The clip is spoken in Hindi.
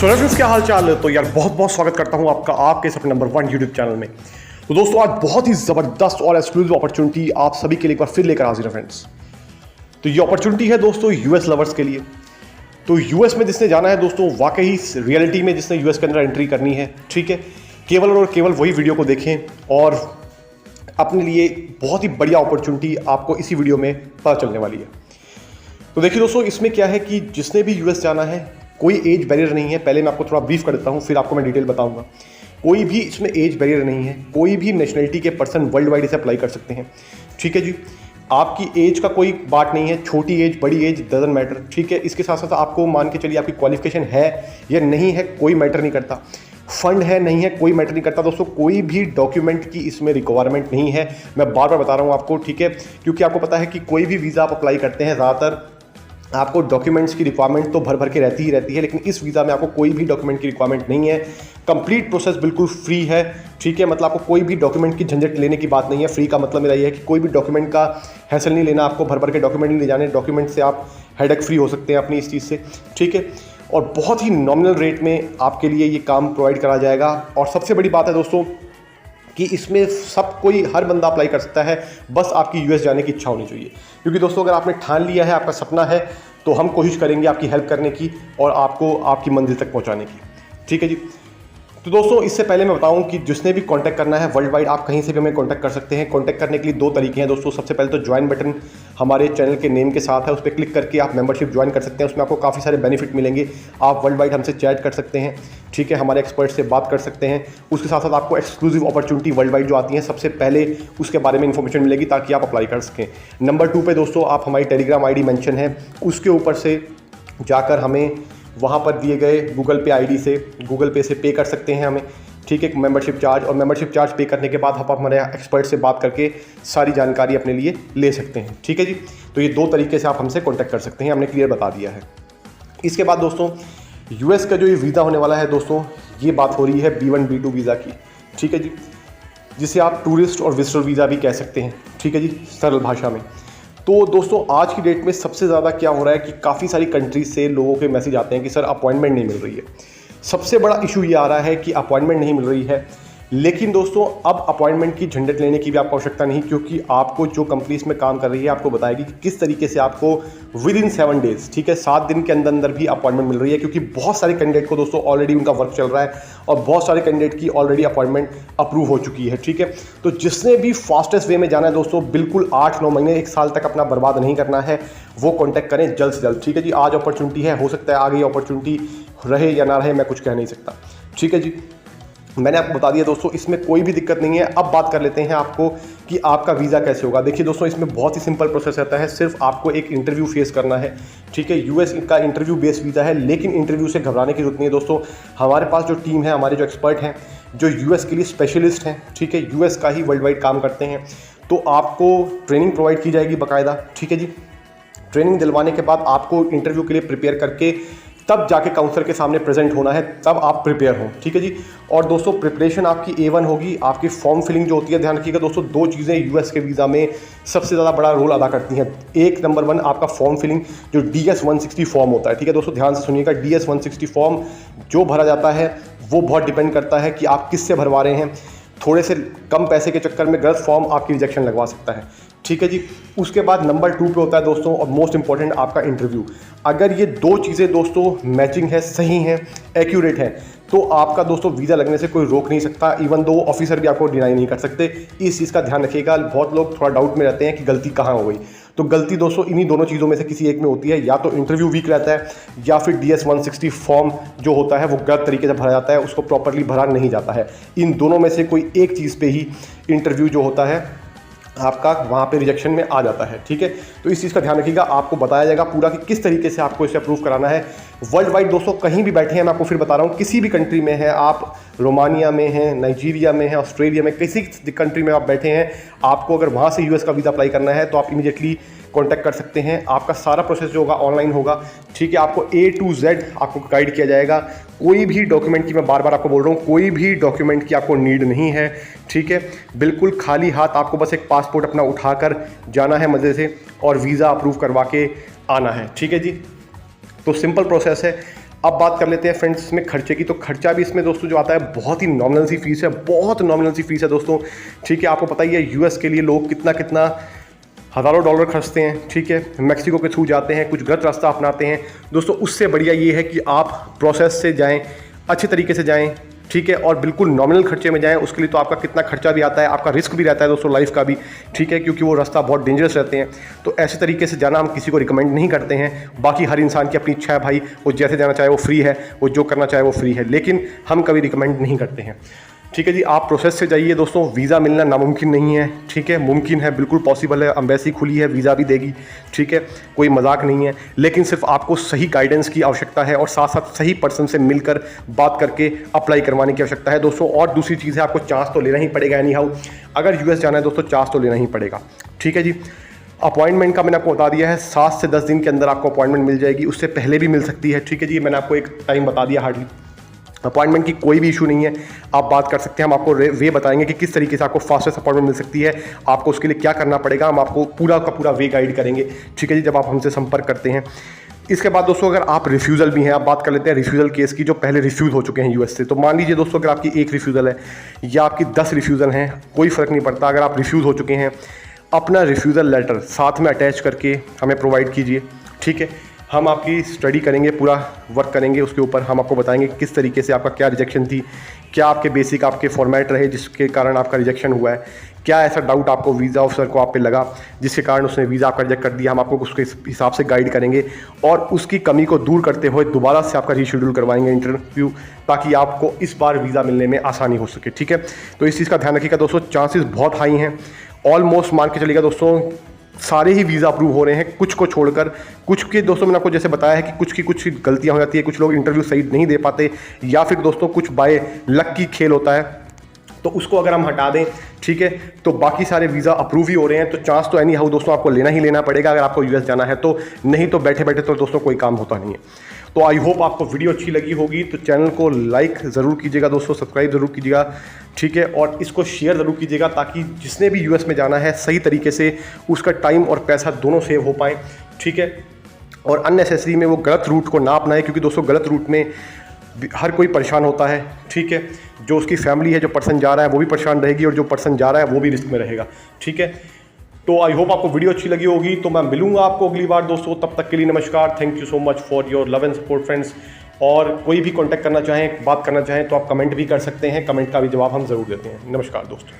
सो फ्रेंड्स, क्या हाल चाल है। तो यार बहुत बहुत स्वागत करता हूं आपका आपके अपने नंबर 1 यूट्यूब चैनल में। तो दोस्तों, आज बहुत ही ज़बरदस्त और एक्सक्लूसिव अपॉर्चुनिटी आप सभी के लिए एक बार फिर लेकर हाजिर है फ्रेंड्स। तो ये अपॉर्चुनिटी है दोस्तों यूएस लवर्स के लिए। तो यूएस में जिसने जाना है दोस्तों, वाकई रियलिटी में जिसने यूएस के अंदर एंट्री करनी है, ठीक है, केवल और केवल वही वीडियो को देखें और अपने लिए बहुत ही बढ़िया अपॉर्चुनिटी आपको इसी वीडियो में पता चलने वाली है। तो देखिए दोस्तों, इसमें क्या है कि जिसने भी यूएस जाना है, कोई एज बैरियर नहीं है। पहले मैं आपको थोड़ा ब्रीफ कर देता हूँ, फिर आपको मैं डिटेल बताऊंगा। कोई भी इसमें एज बैरियर नहीं है, कोई भी नेशनलिटी के पर्सन वर्ल्ड वाइड इसे अप्लाई कर सकते हैं, ठीक है जी। आपकी एज का कोई बात नहीं है, छोटी एज बड़ी एज डजंट मैटर, ठीक है। इसके साथ साथ आपको मान के चलिए आपकी क्वालिफिकेशन है या नहीं है, कोई मैटर नहीं करता। फंड है नहीं है, कोई मैटर नहीं करता दोस्तों। कोई भी डॉक्यूमेंट की इसमें रिक्वायरमेंट नहीं है। मैं बार बार बता रहा हूँ आपको, ठीक है, क्योंकि आपको पता है कि कोई भी वीज़ा आप अप्लाई करते हैं, ज़्यादातर आपको डॉक्यूमेंट्स की रिक्वायरमेंट तो भर भर के रहती ही रहती है, लेकिन इस वीज़ा में आपको कोई भी डॉक्यूमेंट की रिक्वायरमेंट नहीं है। कंप्लीट प्रोसेस बिल्कुल फ्री है, ठीक है। मतलब आपको कोई भी डॉक्यूमेंट की झंझट लेने की बात नहीं है। फ्री का मतलब मेरा ये है कि कोई भी डॉक्यूमेंट का हैसल नहीं लेना, आपको भर भर के डॉक्यूमेंट नहीं ले जाने। डॉक्यूमेंट से आप हेडेक फ्री हो सकते हैं अपनी इस चीज़ से, ठीक है। और बहुत ही नॉमिनल रेट में आपके लिए ये काम प्रोवाइड करा जाएगा। और सबसे बड़ी बात है दोस्तों कि इसमें सब कोई, हर बंदा अप्लाई कर सकता है, बस आपकी यूएस जाने की इच्छा होनी चाहिए। क्योंकि दोस्तों, अगर आपने ठान लिया है, आपका सपना है, तो हम कोशिश करेंगे आपकी हेल्प करने की और आपको आपकी मंजिल तक पहुंचाने की, ठीक है जी। तो दोस्तों, इससे पहले मैं बताऊं कि जिसने भी कांटेक्ट करना है वर्ल्ड वाइड, आप कहीं से भी हमें कांटेक्ट कर सकते हैं। कांटेक्ट करने के लिए 2 तरीके हैं दोस्तों। सबसे पहले तो ज्वाइन बटन हमारे चैनल के नेम के साथ है, उस पर क्लिक करके आप मेंबरशिप ज्वाइन कर सकते हैं। उसमें आपको काफ़ी सारे बेनिफिट मिलेंगे। आप वर्ल्ड वाइड हमसे चैट कर सकते हैं, ठीक है, हमारे एक्सपर्ट से बात कर सकते हैं। उसके साथ साथ आपको एक्सक्लूसिव अपॉर्चुनिटी वर्ल्ड वाइड जो आती है, सबसे पहले उसके बारे में इन्फॉर्मेशन मिलेगी ताकि आप अप्लाई कर सकें। नंबर 2 पे दोस्तों, आप हमारी टेलीग्राम आईडी मेंशन है, उसके ऊपर से जाकर हमें वहाँ पर दिए गए गूगल पे आईडी से, गूगल पे से पे कर सकते हैं हमें, ठीक है, मेंबरशिप चार्ज। और मेंबरशिप चार्ज पे करने के बाद आप हमारे एक्सपर्ट से बात करके सारी जानकारी अपने लिए ले सकते हैं, ठीक है जी। तो ये 2 तरीके से आप हमसे कांटेक्ट कर सकते हैं, हमने क्लियर बता दिया है। इसके बाद दोस्तों, यूएस का जो ये वीज़ा होने वाला है दोस्तों, ये बात हो रही है B1 B2 वीज़ा की, ठीक है जी, जिसे आप टूरिस्ट और विजिटर वीज़ा भी कह सकते हैं, ठीक है जी, सरल भाषा में। तो दोस्तों, आज की डेट में सबसे ज़्यादा क्या हो रहा है कि काफ़ी सारी कंट्रीज से लोगों के मैसेज आते हैं कि सर अपॉइंटमेंट नहीं मिल रही है। सबसे बड़ा इशू ये आ रहा है कि अपॉइंटमेंट नहीं मिल रही है। लेकिन दोस्तों, अब अपॉइंटमेंट की झंझट लेने की भी आपको आवश्यकता नहीं, क्योंकि आपको जो कंपनी इसमें काम कर रही है आपको बताएगी कि किस तरीके से आपको विद इन 7 डेज, ठीक है, 7 दिन के अंदर अंदर भी अपॉइंटमेंट मिल रही है। क्योंकि बहुत सारे कैंडिडेट को दोस्तों ऑलरेडी उनका वर्क चल रहा है और बहुत सारे कैंडिडेट की ऑलरेडी अपॉइंटमेंट अप्रूव हो चुकी है, ठीक है। तो जिसने भी फास्टेस्ट वे में जाना है दोस्तों, बिल्कुल 8-9 महीने 1 साल तक अपना बर्बाद नहीं करना है, वो कॉन्टैक्ट करें जल्द से जल्द, ठीक है जी। आज अपॉर्चुनिटी है, हो सकता है आगे अपॉर्चुनिटी रहे या ना रहे, मैं कुछ कह नहीं सकता, ठीक है जी। मैंने आपको बता दिया दोस्तों, इसमें कोई भी दिक्कत नहीं है। अब बात कर लेते हैं आपको कि आपका वीज़ा कैसे होगा। देखिए दोस्तों, इसमें बहुत ही सिंपल प्रोसेस रहता है। सिर्फ आपको एक इंटरव्यू फेस करना है, ठीक है। यूएस का इंटरव्यू बेस्ड वीज़ा है, लेकिन इंटरव्यू से घबराने की जरूरत नहीं है दोस्तों। हमारे पास जो टीम है, हमारे जो एक्सपर्ट हैं, जो यूएस के लिए स्पेशलिस्ट हैं, ठीक है, यूएस का ही वर्ल्ड वाइड काम करते हैं, तो आपको ट्रेनिंग प्रोवाइड की जाएगी बाकायदा, ठीक है जी। ट्रेनिंग दिलवाने के बाद आपको इंटरव्यू के लिए प्रिपेयर करके तब जाके काउंसलर के सामने प्रेजेंट होना है, तब आप प्रिपेयर हों, ठीक है जी। और दोस्तों, प्रिपरेशन आपकी A1 होगी। आपकी फॉर्म फिलिंग जो होती है, ध्यान रखिएगा दोस्तों, 2 चीज़ें यूएस के वीज़ा में सबसे ज़्यादा बड़ा रोल अदा करती हैं। एक नंबर 1 आपका फॉर्म फिलिंग, जो DS-160 फॉर्म होता है, ठीक है दोस्तों, ध्यान से सुनिएगा। DS-160 फॉर्म जो भरा जाता है वो बहुत डिपेंड करता है कि आप किससे भरवा रहे हैं। थोड़े से कम पैसे के चक्कर में गलत फॉर्म आपकी रिजेक्शन लगवा सकता है, ठीक है जी। उसके बाद नंबर 2 पे होता है दोस्तों, और मोस्ट इंपॉर्टेंट, आपका इंटरव्यू। अगर ये 2 चीज़ें दोस्तों मैचिंग है, सही हैं, एक्यूरेट है, तो आपका दोस्तों वीज़ा लगने से कोई रोक नहीं सकता। इवन दो ऑफिसर भी आपको डिनाई नहीं कर सकते। इस चीज़ का ध्यान रखिएगा। बहुत लोग थोड़ा डाउट में रहते हैं कि गलती कहाँ हो गई। तो गलती दोस्तों इन्हीं दोनों चीज़ों में से किसी एक में होती है। या तो इंटरव्यू वीक रहता है, या फिर DS-160 फॉर्म जो होता है वो गलत तरीके से भरा जाता है, उसको प्रॉपरली भरा नहीं जाता है। इन दोनों में से कोई एक चीज़ पे ही इंटरव्यू जो होता है आपका वहाँ पे रिजेक्शन में आ जाता है, ठीक है। तो इस चीज़ का ध्यान रखिएगा। आपको बताया जाएगा पूरा कि किस तरीके से आपको इसे अप्रूव कराना है। वर्ल्ड वाइड दोस्तों कहीं भी बैठे हैं, मैं आपको फिर बता रहा हूँ, किसी भी कंट्री में है, आप रोमानिया में हैं, नाइजीरिया में हैं, ऑस्ट्रेलिया में, किसी कंट्री में आप बैठे हैं, आपको अगर वहाँ से यूएस का वीज़ा अप्लाई करना है तो आप इमीडिएटली कॉन्टैक्ट कर सकते हैं। आपका सारा प्रोसेस जो होगा ऑनलाइन होगा, ठीक है। आपको A to Z आपको गाइड किया जाएगा। कोई भी डॉक्यूमेंट की, मैं बार बार आपको बोल रहा हूँ, कोई भी डॉक्यूमेंट की आपको नीड नहीं है, ठीक है। बिल्कुल खाली हाथ आपको बस एक पासपोर्ट अपना उठाकर जाना है मज़े से और वीज़ा अप्रूव करवा के आना है, ठीक है जी। तो सिंपल प्रोसेस है। अब बात कर लेते हैं फ्रेंड्स इसमें खर्चे की। तो खर्चा भी इसमें दोस्तों जो आता है बहुत ही नॉमिनल सी फीस है, बहुत नॉमिनल सी फीस है दोस्तों, ठीक है। आपको पता ही है यूएस के लिए लोग कितना कितना हज़ारों डॉलर खर्चते हैं, ठीक है। मैक्सिको के थ्रू जाते हैं, कुछ गलत रास्ता अपनाते हैं दोस्तों। उससे बढ़िया ये है कि आप प्रोसेस से जाएं, अच्छे तरीके से जाएं, ठीक है, और बिल्कुल नॉमिनल खर्चे में जाएं। उसके लिए तो आपका कितना खर्चा भी आता है, आपका रिस्क भी रहता है दोस्तों लाइफ का भी, ठीक है, क्योंकि वो रास्ता बहुत डेंजरस रहते हैं। तो ऐसे तरीके से जाना हम किसी को रिकमेंड नहीं करते हैं। बाकी हर इंसान की अपनी इच्छा है भाई, वो जैसे जाना चाहे वो फ्री है, वो जो करना चाहे वो फ्री है, लेकिन हम कभी रिकमेंड नहीं करते हैं, ठीक है जी। आप प्रोसेस से जाइए दोस्तों, वीज़ा मिलना नामुमकिन नहीं है, ठीक है, मुमकिन है, बिल्कुल पॉसिबल है। एम्बेसी खुली है, वीज़ा भी देगी, ठीक है, कोई मजाक नहीं है। लेकिन सिर्फ आपको सही गाइडेंस की आवश्यकता है और साथ साथ सही पर्सन से मिलकर बात करके अप्लाई करवाने की आवश्यकता है दोस्तों। और दूसरी चीज़ है, आपको चांस तो लेना ही पड़ेगा एनी हाउ। अगर यूएस जाना है दोस्तों, चांस तो लेना ही पड़ेगा, ठीक है जी। अपॉइंटमेंट का मैंने आपको बता दिया है, 7 से 10 दिन के अंदर आपको अपॉइंटमेंट मिल जाएगी, उससे पहले भी मिल सकती है, ठीक है जी। मैंने आपको एक टाइम बता दिया हार्डली। अपॉइंटमेंट की कोई भी इशू नहीं है, आप बात कर सकते हैं। हम आपको वे बताएंगे कि किस तरीके से आपको फास्टेस्ट अपॉइंटमेंट मिल सकती है, आपको उसके लिए क्या करना पड़ेगा, हम आपको पूरा का पूरा वे गाइड करेंगे, ठीक है जी, जब आप हमसे संपर्क करते हैं। इसके बाद दोस्तों अगर आप रिफ्यूज़ल भी हैं, आप बात कर लेते हैं रिफ्यूज़ल केस की, जो पहले रिफ्यूज़ हो चुके हैं यूएस से। तो मान लीजिए दोस्तों अगर आपकी एक रिफ्यूज़ल है या आपकी 10 रिफ्यूज़ल हैं, कोई फ़र्क नहीं पड़ता। अगर आप रिफ्यूज़ हो चुके हैं, अपना रिफ्यूज़ल लेटर साथ में अटैच करके हमें प्रोवाइड कीजिए, ठीक है। हम आपकी स्टडी करेंगे, पूरा वर्क करेंगे उसके ऊपर। हम आपको बताएंगे किस तरीके से आपका क्या रिजेक्शन थी, क्या आपके बेसिक आपके फॉर्मेट रहे जिसके कारण आपका रिजेक्शन हुआ है, क्या ऐसा डाउट आपको वीज़ा ऑफिसर को आप पे लगा जिसके कारण उसने वीज़ा आपका रिजेक्ट कर दिया। हम आपको उसके हिसाब से गाइड करेंगे और उसकी कमी को दूर करते हुए दोबारा से आपका रीशेड्यूल करवाएंगे इंटरव्यू, ताकि आपको इस बार वीज़ा मिलने में आसानी हो सके, ठीक है। तो इस चीज़ का ध्यान रखिएगा दोस्तों, चांसेस बहुत हाई हैं। ऑलमोस्ट मान के चलिएगा दोस्तों, सारे ही वीज़ा अप्रूव हो रहे हैं, कुछ को छोड़कर। कुछ के दोस्तों मैंने आपको जैसे बताया है कि कुछ की कुछ गलतियां हो जाती है, कुछ लोग इंटरव्यू सही नहीं दे पाते, या फिर दोस्तों कुछ बाय लक की खेल होता है, तो उसको अगर हम हटा दें, ठीक है, तो बाकी सारे वीज़ा अप्रूव ही हो रहे हैं। तो चांस तो एनी हाउ दोस्तों आपको लेना ही लेना पड़ेगा अगर आपको यूएस जाना है तो, नहीं तो बैठे बैठे तो दोस्तों कोई काम होता नहीं है। तो आई होप आपको वीडियो अच्छी लगी होगी, तो चैनल को लाइक ज़रूर कीजिएगा दोस्तों, सब्सक्राइब ज़रूर कीजिएगा, ठीक है, और इसको शेयर ज़रूर कीजिएगा ताकि जिसने भी यूएस में जाना है सही तरीके से उसका टाइम और पैसा दोनों सेव हो पाए, ठीक है। और अननेसेसरी में वो गलत रूट को ना अपनाए, क्योंकि दोस्तों गलत रूट में हर कोई परेशान होता है, ठीक है। जो उसकी फैमिली है, जो पर्सन जा रहा है वो भी परेशान रहेगी, और जो पर्सन जा रहा है वो भी रिस्क में रहेगा, ठीक है। तो आई होप आपको वीडियो अच्छी लगी होगी। तो मैं मिलूंगा आपको अगली बार दोस्तों, तब तक के लिए नमस्कार। Thank you so much for your love and support friends. और कोई भी कांटेक्ट करना चाहें, बात करना चाहें, तो आप कमेंट भी कर सकते हैं, कमेंट का भी जवाब हम ज़रूर देते हैं। नमस्कार दोस्तों।